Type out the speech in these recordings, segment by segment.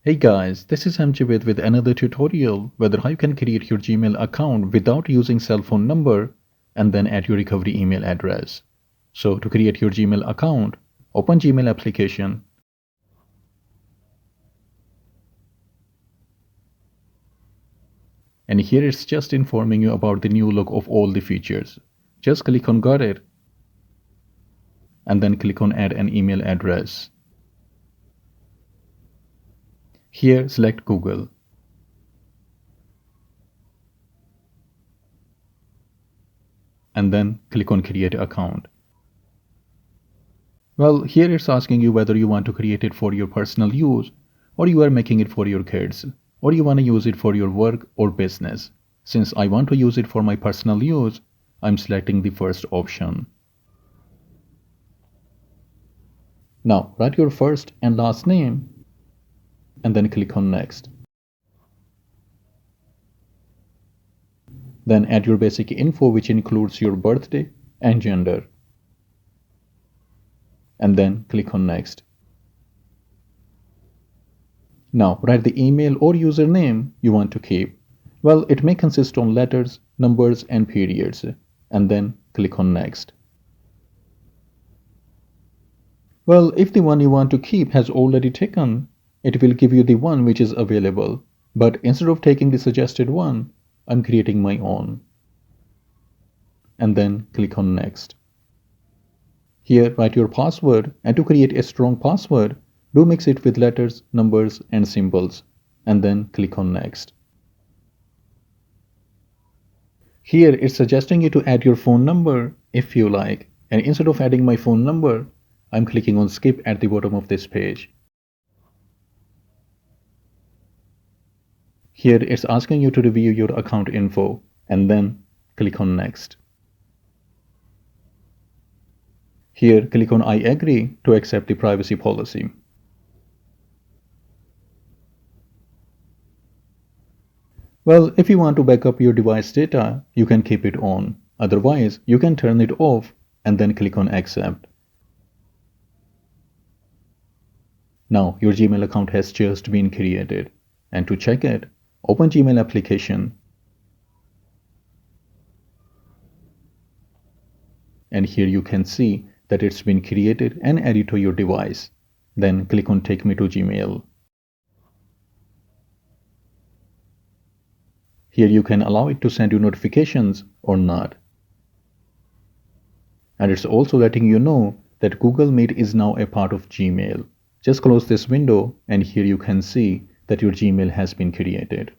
Hey guys, this is 𝐓𝐚𝐧𝐤 with another tutorial whether how you can create your Gmail account without using cell phone number and then add your recovery email address. So to create your Gmail account, open Gmail application. And here it's just informing you about the new look of all the features. Just click on Got It and then click on Add an email address. Here select Google. And then click on Create Account. Well, here it's asking you whether you want to create it for your personal use or you are making it for your kids or you want to use it for your work or business. Since I want to use it for my personal use, I'm selecting the first option. Now write your first and last name and then click on Next. Then add your basic info, which includes your birthday and gender. And then click on Next. Now write the email or username you want to keep. Well, it may consist on letters, numbers and periods. And then click on Next. Well, if the one you want to keep has already taken, it will give you the one which is available. But instead of taking the suggested one, I'm creating my own. And then click on Next. Here write your password, and to create a strong password, do mix it with letters, numbers and symbols, and then click on Next. Here it's suggesting you to add your phone number if you like, and instead of adding my phone number, I'm clicking on Skip at the bottom of this page. Here it's asking you to review your account info and then click on Next. Here click on I agree to accept the privacy policy. Well, if you want to back up your device data, you can keep it on. Otherwise, you can turn it off and then click on Accept. Now your Gmail account has just been created, and to check it, open Gmail application. And here you can see that it's been created and added to your device. Then click on Take Me to Gmail. Here you can allow it to send you notifications or not. And it's also letting you know that Google Meet is now a part of Gmail. Just close this window and here you can see that your Gmail has been created.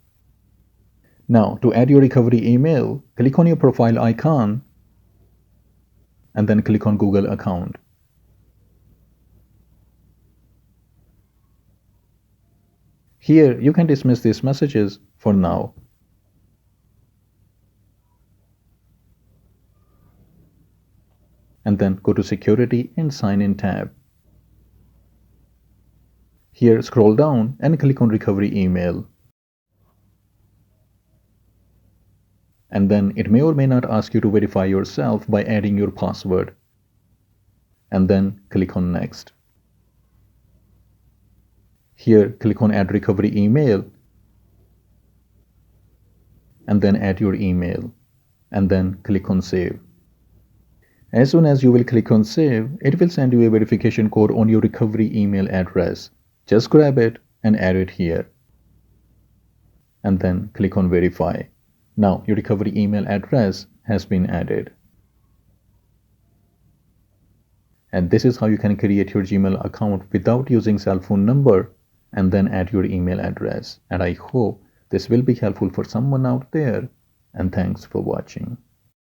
Now to add your recovery email, click on your profile icon and then click on Google account. Here you can dismiss these messages for now. And then go to Security and Sign In tab. Here scroll down and click on Recovery Email. And then it may or may not ask you to verify yourself by adding your password. And then click on Next. Here click on Add Recovery Email. And then add your email. And then click on Save. As soon as you will click on Save, it will send you a verification code on your recovery email address. Just grab it and add it here. And then click on Verify. Now your recovery email address has been added. And this is how you can create your Gmail account without using cell phone number and then add your email address. And I hope this will be helpful for someone out there. And thanks for watching.